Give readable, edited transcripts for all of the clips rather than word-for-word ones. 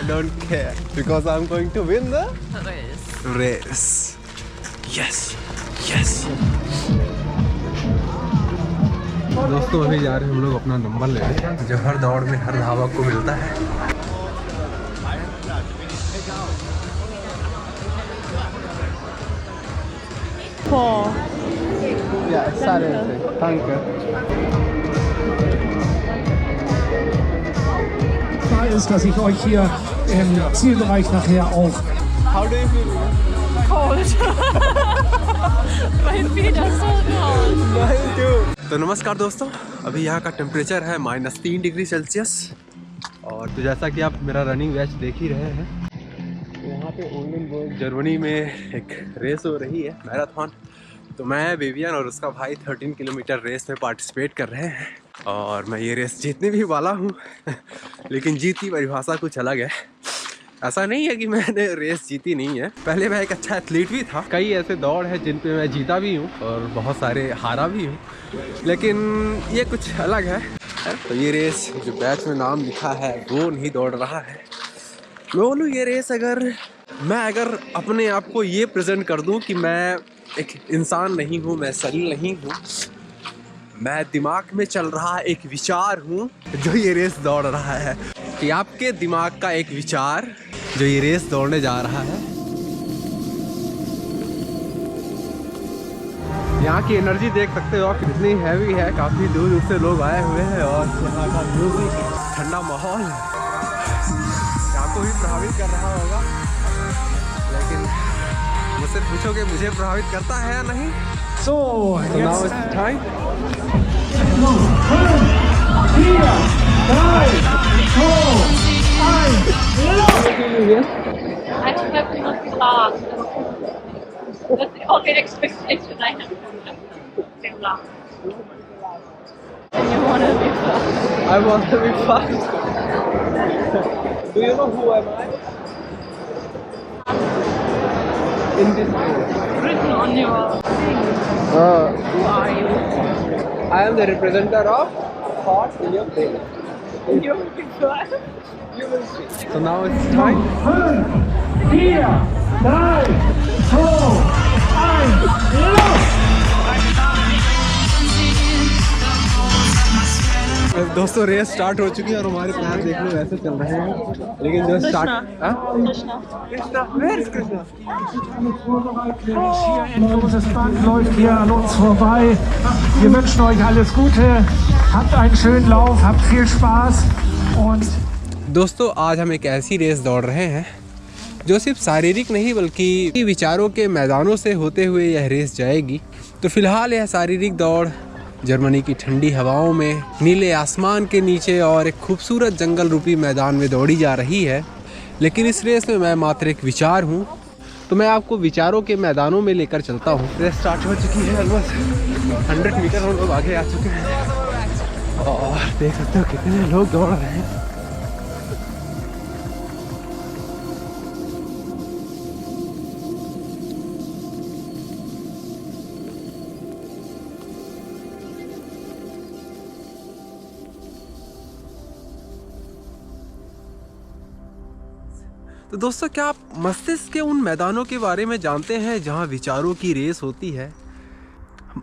don't care because I'm going to win the race. Yes, yes. दोस्तों अभी जा रहे हैं हम लोग अपना नंबर लेने, जो हर दौड़ में हर धावक को मिलता है। Ist, dass ich euch hier im Zielbereich nachher auch. How do you feel? Cold. My feet are so cold. तो नमस्कार दोस्तों, अभी यहाँ का टेम्परेचर है -3 डिग्री सेल्सियस। और तो जैसा कि आप मेरा रनिंग बैच देख ही रहे हैं, यहाँ पे ओलनबर्ग जर्मनी में एक रेस हो रही है, मैराथन। तो मैं, विवियन और उसका भाई 13 किलोमीटर रेस में पार्टिसिपेट कर रहे हैं। और मैं ये रेस जीतने भी वाला हूँ लेकिन जीत की परिभाषा कुछ अलग है। ऐसा नहीं है कि मैंने रेस जीती नहीं है, पहले मैं एक अच्छा एथलीट भी था। कई ऐसे दौड़ है जिन पे मैं जीता भी हूँ और बहुत सारे हारा भी हूँ, लेकिन ये कुछ अलग है। तो ये रेस जो बैच में नाम लिखा है वो नहीं दौड़ रहा है। मैं बोलूँ ये रेस अगर अपने आप को ये प्रेजेंट कर दूँ कि मैं एक इंसान नहीं हूँ, मैं शरीर नहीं हूँ, मैं दिमाग में चल रहा एक विचार हूँ जो ये रेस दौड़ रहा है। कि आपके दिमाग का एक विचार जो ये रेस दौड़ने जा रहा है। यहाँ की एनर्जी देख सकते हो आप कितनी हैवी है, काफ़ी दूर दूर से लोग आए हुए हैं और यहाँ का म्यूजिक, ठंडा माहौल आपको भी प्रभावित कर रहा होगा। लेकिन मुझसे पूछोगे मुझे प्रभावित करता है या नहीं? So, now it's time. I don't have enough class. That's the only expectation I have from class. You want to be fast. I want to be fast. Do you know who am I? In this race. Written on your thing. Who are you? I am the representative of thoughts in your brain. You will be fast. You will see. So now it's time. 5, 4, 3, 2, 1, los! दोस्तों race start हो चुकी है और हमारे पैर देख लो ऐसे चल रहे हैं, लेकिन जो start Großes Band läuft hier an uns vorbei. Wir wünschen euch alles Gute. Habt einen schönen Lauf, habt viel Spaß und दोस्तों आज हम एक ऐसी रेस दौड़ रहे हैं जो सिर्फ शारीरिक नहीं बल्कि विचारों के मैदानों से होते हुए यह रेस जाएगी। तो फिलहाल यह शारीरिक दौड़ जर्मनी की ठंडी हवाओं में, नीले आसमान के नीचे और एक खूबसूरत जंगल रूपी मैदान में दौड़ी जा रही है। लेकिन इस रेस में मैं मात्र एक विचार हूँ, तो मैं आपको विचारों के मैदानों में लेकर चलता हूँ। रेस स्टार्ट हो चुकी है, ऑलमोस्ट 100 मीटर हम लोग आगे आ चुके हैं और देख सकते हो कितने लोग दौड़ रहे हैं। तो दोस्तों क्या आप मस्तिष्क के उन मैदानों के बारे में जानते हैं जहां विचारों की रेस होती है?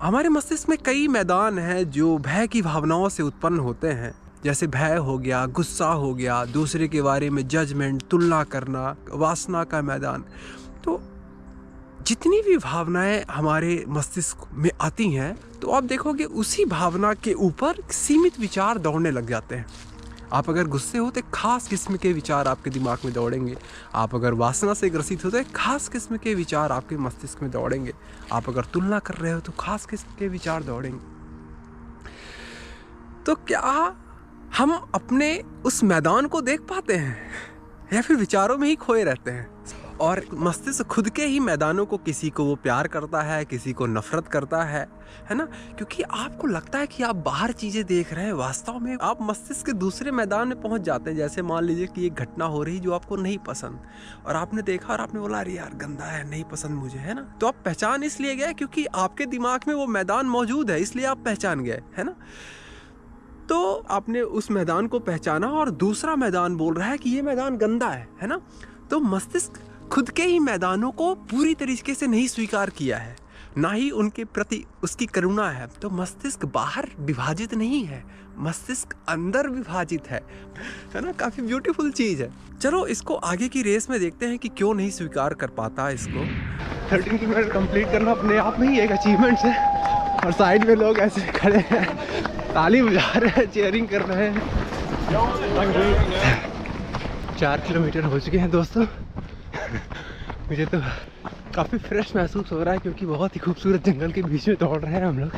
हमारे मस्तिष्क में कई मैदान हैं जो भय की भावनाओं से उत्पन्न होते हैं, जैसे भय हो गया, गुस्सा हो गया, दूसरे के बारे में जजमेंट, तुलना करना, वासना का मैदान। तो जितनी भी भावनाएं हमारे मस्तिष्क में आती हैं तो आप देखोगे उसी भावना के ऊपर सीमित विचार दौड़ने लग जाते हैं। आप अगर गुस्से हो तो खास किस्म के विचार आपके दिमाग में दौड़ेंगे। आप अगर वासना से ग्रसित हो तो खास किस्म के विचार आपके मस्तिष्क में दौड़ेंगे। आप अगर तुलना कर रहे हो तो खास किस्म के विचार दौड़ेंगे। तो क्या हम अपने उस मैदान को देख पाते हैं या फिर विचारों में ही खोए रहते हैं? और मस्तिष्क खुद के ही मैदानों को, किसी को वो प्यार करता है, किसी को नफरत करता है ना? क्योंकि आपको लगता है कि आप बाहर चीज़ें देख रहे हैं, वास्तव में आप मस्तिष्क के दूसरे मैदान में पहुंच जाते हैं। जैसे मान लीजिए कि एक घटना हो रही जो आपको नहीं पसंद और आपने देखा और आपने बोला अरे यार गंदा है, नहीं पसंद मुझे, है ना? तो आप पहचान इसलिए गए क्योंकि आपके दिमाग में वो मैदान मौजूद है, इसलिए आप पहचान गए, है ना? तो आपने उस मैदान को पहचाना और दूसरा मैदान बोल रहा है कि ये मैदान गंदा है ना? तो मस्तिष्क खुद के ही मैदानों को पूरी तरीके से नहीं स्वीकार किया है, ना ही उनके प्रति उसकी करुणा है। तो मस्तिष्क बाहर विभाजित नहीं है, मस्तिष्क अंदर विभाजित है ना? काफी ब्यूटीफुल चीज है। चलो इसको आगे की रेस में देखते हैं कि क्यों नहीं स्वीकार कर पाता इसको। 13 किलोमीटर कंप्लीट करना अपने आप में ही एक अचीवमेंट है। और साइड में लोग ऐसे खड़े हैं, ताली बजा रहे हैं, चीयरिंग कर रहे हैं। 4 किलोमीटर हो चुके हैं दोस्तों। मुझे तो काफ़ी फ्रेश महसूस हो रहा है क्योंकि बहुत ही खूबसूरत जंगल के बीच में दौड़ रहे हैं हम लोग।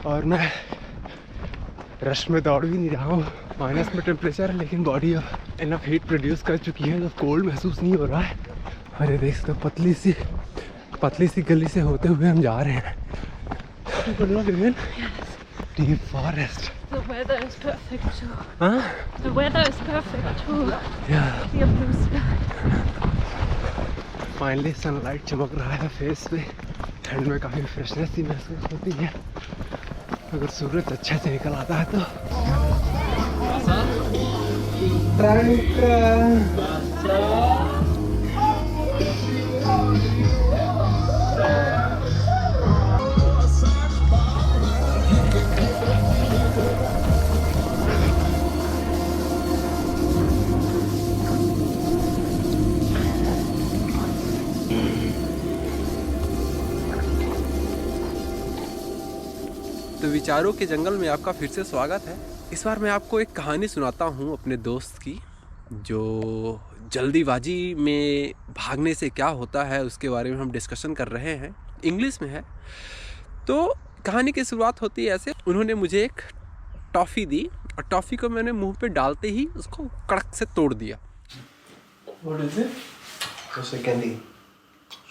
और मैं रश में दौड़ भी नहीं रहा हूँ, माइनस में टेम्परेचर है, लेकिन बॉडी इनफ हीट प्रोड्यूस कर चुकी है तो कोल्ड महसूस नहीं हो रहा है। और ये देख सकते हो पतली सी गली से होते हुए हम जा रहे हैं। Deep forest. The weather is perfect too. Huh? The weather is perfect too. Yeah. Clear blue sky. Finally sunlight चमक रहा है फेस पे। ठंड में काफ़ी फ्रेशनेस सी महसूस होती है अगर सूरज अच्छे से निकल आता है तो। तो विचारों के जंगल में आपका फिर से स्वागत है। इस बार मैं आपको एक कहानी सुनाता हूँ अपने दोस्त की, जो जल्दीबाजी में भागने से क्या होता है उसके बारे में हम डिस्कशन कर रहे हैं। इंग्लिश में है। तो कहानी की शुरुआत होती है ऐसे। उन्होंने मुझे एक टॉफ़ी दी और टॉफ़ी को मैंने मुंह पे डालते ही उसको कड़क से तोड़ दिया। What is it? It's a candy,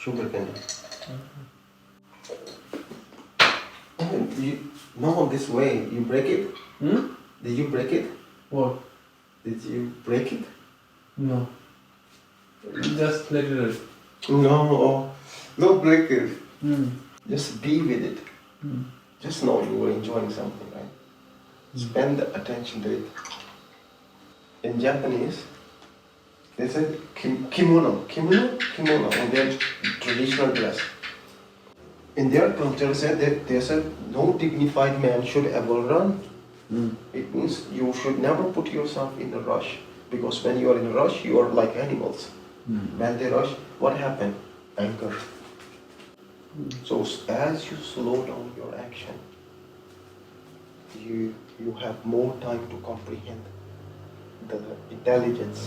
sugar candy. No, this way. You break it? Did you break it? What? Did you break it? No. Just let it. No, don't break it. Mm. Just be with it. Just know you were enjoying something, right? Spend the attention to it. In Japanese, they said kimono, on their traditional dress. In their culture, they said no dignified man should ever run. It means you should never put yourself in a rush, because when you are in a rush, you are like animals. When they rush, what happened? Anger. So as you slow down your action, you have more time to comprehend the intelligence,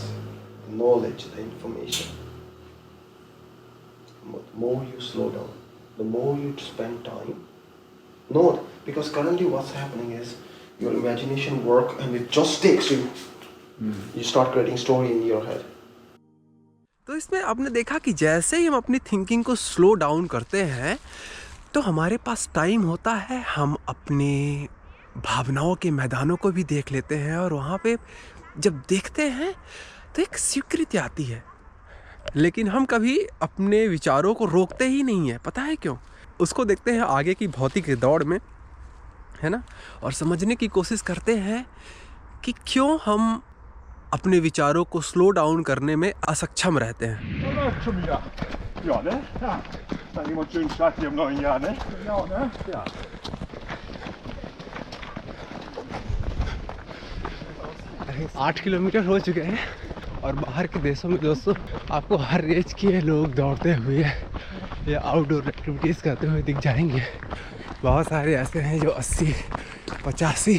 the knowledge, the information. The more you slow down, the more you spend time. Not because currently what's happening is your imagination work and it just takes you. You start creating story in your head. तो इसमें आपने देखा कि जैसे ही हम अपनी thinking को slow down करते हैं तो हमारे पास टाइम होता है, हम अपने भावनाओं के मैदानों को भी देख लेते हैं। और वहाँ पे जब देखते हैं तो एक स्वीकृति आती है, लेकिन हम कभी अपने विचारों को रोकते ही नहीं है। पता है क्यों? उसको देखते हैं आगे की भौतिक दौड़ में, है ना, और समझने की कोशिश करते हैं कि क्यों हम अपने विचारों को स्लो डाउन करने में असक्षम रहते हैं। Ja, ne? Ja. Dann jemand schön starten im neuen Jahr, ne? Ja, ne? Ja. आठ किलोमीटर हो चुके हैं और बाहर के देशों में दोस्तों आपको हर एज के लोग दौड़ते हुए या आउटडोर एक्टिविटीज़ करते हुए दिख जाएंगे। बहुत सारे ऐसे हैं जो 80-85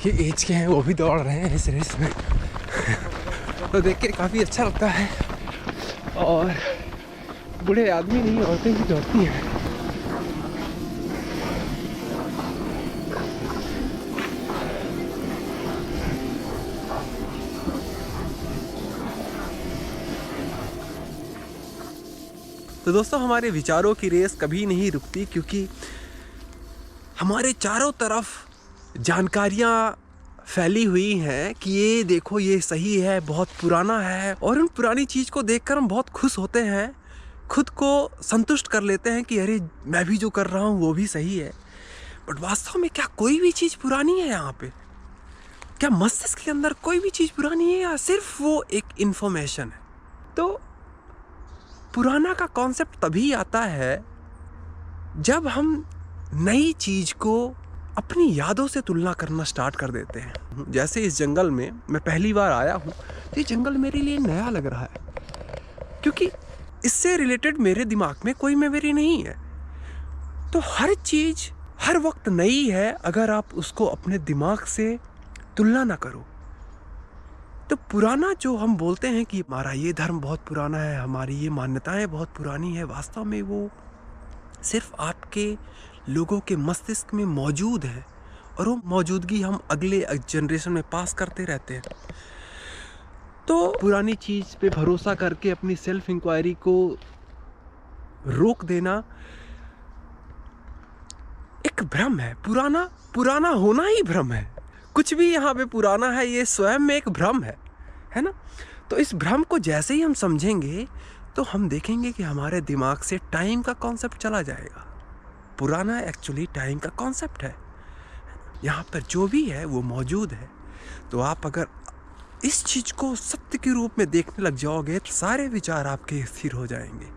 की एज के हैं, वो भी दौड़ रहे हैं इस रेस में। तो देख के काफ़ी अच्छा लगता है। और बूढ़े आदमी नहीं, औरतें ही दौड़ती हैं। तो दोस्तों हमारे विचारों की रेस कभी नहीं रुकती, क्योंकि हमारे चारों तरफ जानकारियाँ फैली हुई हैं कि ये देखो ये सही है, बहुत पुराना है। और उन पुरानी चीज़ को देखकर हम बहुत खुश होते हैं, खुद को संतुष्ट कर लेते हैं कि अरे मैं भी जो कर रहा हूँ वो भी सही है। बट वास्तव में क्या कोई भी चीज़ पुरानी है यहाँ पे? क्या मस्तिष्क के अंदर कोई भी चीज़ पुरानी है या सिर्फ वो एक इन्फॉर्मेशन है? तो पुराना का कॉन्सेप्ट तभी आता है जब हम नई चीज़ को अपनी यादों से तुलना करना स्टार्ट कर देते हैं। जैसे इस जंगल में मैं पहली बार आया हूँ तो ये जंगल मेरे लिए नया लग रहा है, क्योंकि इससे रिलेटेड मेरे दिमाग में कोई मेमोरी नहीं है। तो हर चीज़ हर वक्त नई है अगर आप उसको अपने दिमाग से तुलना ना करो। तो पुराना जो हम बोलते हैं कि हमारा ये धर्म बहुत पुराना है, हमारी ये मान्यताएं बहुत पुरानी है, वास्तव में वो सिर्फ आपके लोगों के मस्तिष्क में मौजूद है और वो मौजूदगी हम अगले जनरेशन में पास करते रहते हैं। तो पुरानी चीज़ पे भरोसा करके अपनी सेल्फ इंक्वायरी को रोक देना एक भ्रम है। पुराना होना ही भ्रम है। कुछ भी यहाँ पे पुराना है ये स्वयं में एक भ्रम है ना। तो इस भ्रम को जैसे ही हम समझेंगे तो हम देखेंगे कि हमारे दिमाग से टाइम का कॉन्सेप्ट चला जाएगा। पुराना एक्चुअली टाइम का कॉन्सेप्ट है। यहाँ पर जो भी है वो मौजूद है। तो आप अगर इस चीज़ को सत्य के रूप में देखने लग जाओगे तो सारे विचार आपके स्थिर हो जाएंगे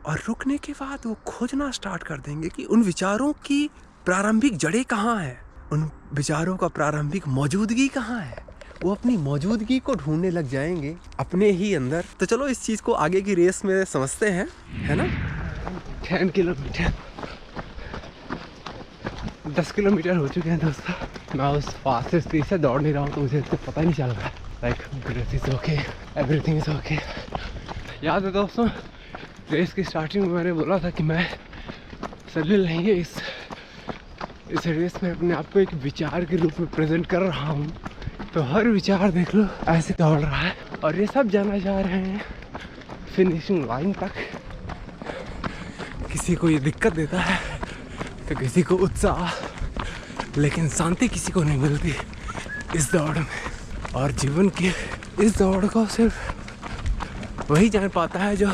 और रुकने के बाद वो खोजना स्टार्ट कर देंगे कि उन विचारों की प्रारंभिक जड़ें कहाँ हैं, उन विचारों का प्रारंभिक मौजूदगी कहाँ है। वो अपनी मौजूदगी को ढूंढने लग जाएंगे अपने ही अंदर। तो चलो इस चीज़ को आगे की रेस में समझते हैं, है ना। 10 किलोमीटर 10 किलोमीटर हो चुके हैं दोस्तों। मैं उस फास्टेस्ट स्पीड से दौड़ नहीं रहा हूँ तो मुझे इससे पता नहीं चल रहा है। Like breath is okay, everything is okay. याद है दोस्तों रेस की स्टार्टिंग में मैंने बोला था कि मैं सलील नहीं है इस रेस में अपने आप को एक विचार के रूप में प्रेजेंट कर रहा हूँ। तो हर विचार देख लो ऐसे दौड़ रहा है और ये सब जाना जा रहे हैं फिनिशिंग लाइन तक। किसी को ये दिक्कत देता है तो किसी को उत्साह, लेकिन शांति किसी को नहीं मिलती इस दौड़ में। और जीवन की इस दौड़ को सिर्फ वही जान पाता है जो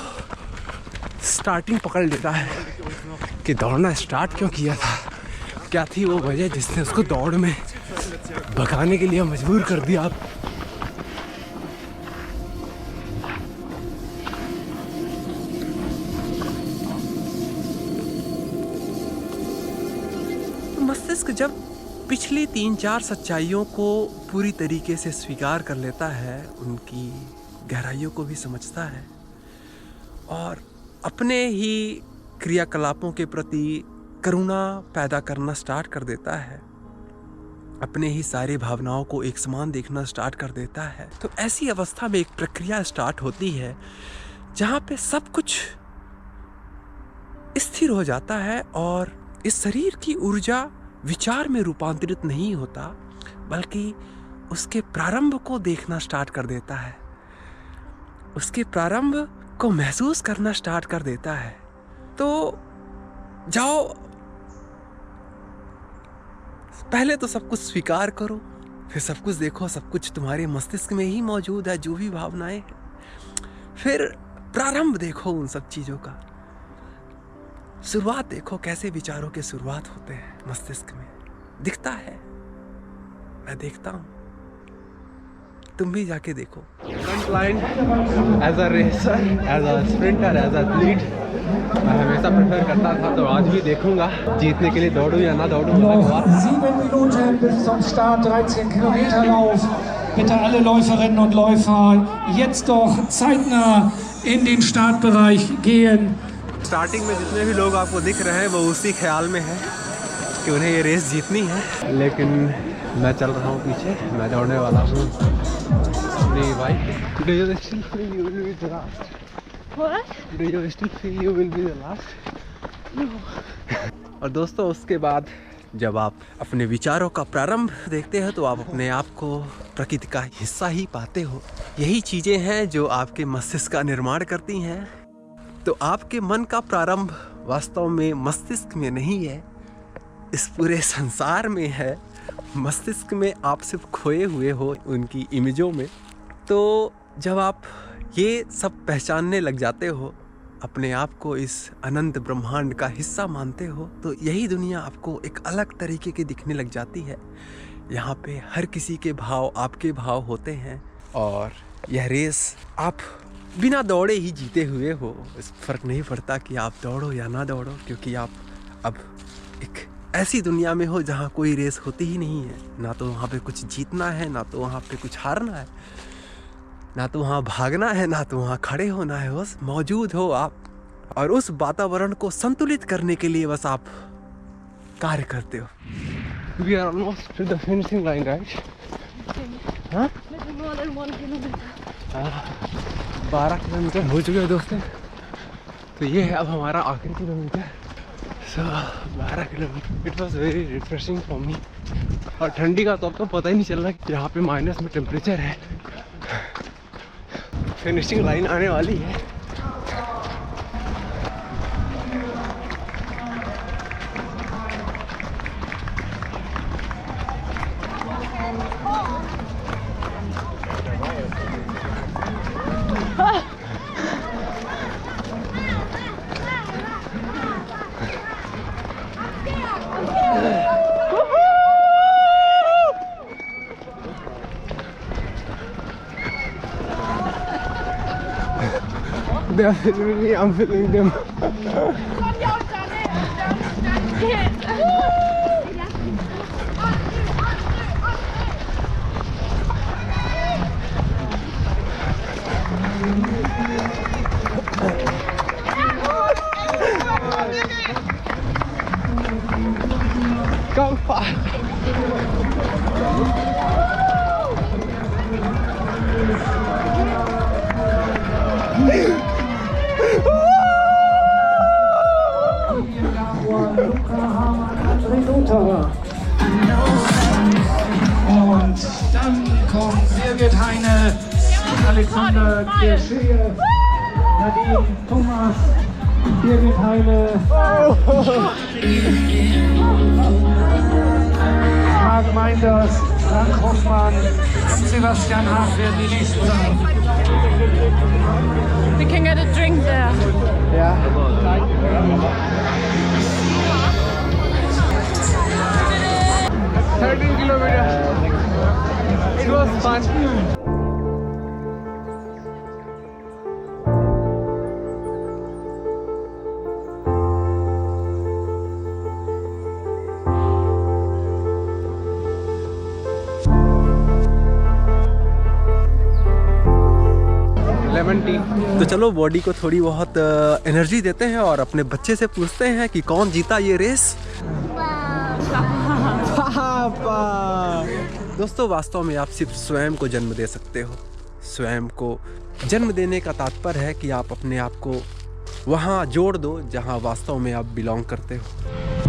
स्टार्टिंग पकड़ लेता है कि दौड़ना स्टार्ट क्यों किया था, क्या थी वो वजह जिसने उसको दौड़ में भगाने के लिए मजबूर कर दिया। मस्तिष्क जब पिछली 3-4 सच्चाइयों को पूरी तरीके से स्वीकार कर लेता है, उनकी गहराइयों को भी समझता है और अपने ही क्रियाकलापों के प्रति करुणा पैदा करना स्टार्ट कर देता है, अपने ही सारे भावनाओं को एक समान देखना स्टार्ट कर देता है। तो ऐसी अवस्था में एक प्रक्रिया स्टार्ट होती है जहाँ पे सब कुछ स्थिर हो जाता है और इस शरीर की ऊर्जा विचार में रूपांतरित नहीं होता बल्कि उसके प्रारंभ को देखना स्टार्ट कर देता है, उसके प्रारंभ को महसूस करना स्टार्ट कर देता है। तो जाओ पहले तो सब कुछ स्वीकार करो, फिर सब कुछ देखो, सब कुछ तुम्हारे मस्तिष्क में ही मौजूद है, जो भी भावनाएं हैं। फिर प्रारंभ देखो उन सब चीज़ों का, शुरुआत देखो कैसे विचारों के शुरुआत होते हैं मस्तिष्क में। दिखता है, मैं देखता हूँ, तुम भी जाके देखो। Front line as a racer, as a sprinter, as an athlete मैं हमेशा प्रेफर करता था, तो आज भी देखूंगा जीतने के लिए दौड़ूं या ना दौड़ूं। 7 Minuten bis zum Start, 13 Kilometer Lauf. Bitte alle Läuferinnen und Läufer jetzt doch zeitnah in den Startbereich gehen. Starting में जितने भी लोग आपको दिख रहे हैं वो उसी ख्याल में है कि उन्हें ये रेस जीतनी है, लेकिन मैं चल रहा हूँ पीछे, मैं दौड़ने वाला हूँ अपनी bike. Do you still feel you will be the last? What? Do you still feel you will be the last? No. और दोस्तों उसके बाद जब आप अपने विचारों का प्रारंभ देखते हैं तो आप अपने आप को प्रकृति का हिस्सा ही पाते हो। यही चीज़ें हैं जो आपके मस्तिष्क का निर्माण करती हैं। तो आपके मन का प्रारंभ वास्तव में मस्तिष्क में नहीं है, इस पूरे संसार में है। मस्तिष्क में आप सिर्फ खोए हुए हो उनकी इमेजों में। तो जब आप ये सब पहचानने लग जाते हो, अपने आप को इस अनंत ब्रह्मांड का हिस्सा मानते हो, तो यही दुनिया आपको एक अलग तरीके की दिखने लग जाती है। यहाँ पे हर किसी के भाव आपके भाव होते हैं और यह रेस आप बिना दौड़े ही जीते हुए हो। इस फर्क नहीं पड़ता कि आप दौड़ो या ना दौड़ो, क्योंकि आप अब एक ऐसी दुनिया में हो जहाँ कोई रेस होती ही नहीं है। ना तो वहाँ पे कुछ जीतना है, ना तो वहाँ पे कुछ हारना है, ना तो वहाँ भागना है, ना तो वहाँ खड़े होना है। बस मौजूद हो आप और उस वातावरण को संतुलित करने के लिए बस आप कार्य करते हो। We are almost to the finishing line, right? हाँ? 12 किलोमीटर हो चुके हैं दोस्तों। तो ये है अब हमारा आखिरी kilometre. 12 kilometre. It was very refreshing for me. और ठंडी का तो अब तो पता ही नहीं चल रहा कि यहाँ पे माइनस में टेम्परेचर है। फिनिशिंग लाइन आने वाली है। They are filming me, I'm filming them. Go fast. Und dann kommt Birgit Heine, Alexander Gerscheje, Nadine Thomas, Birgit Heine, Marc Meinders, Frank Hoffmann und Sebastian Haag werden die nächsten sein. We can get a drink there. Yeah. 13 kilometers. It was fun. Lemon tea. तो चलो body को थोड़ी बहुत energy देते हैं और अपने बच्चे से पूछते हैं कि कौन जीता ये रेस। पापा। दोस्तों वास्तव में आप सिर्फ स्वयं को जन्म दे सकते हो। स्वयं को जन्म देने का तात्पर्य है कि आप अपने आप को वहाँ जोड़ दो जहाँ वास्तव में आप बिलोंग करते हो।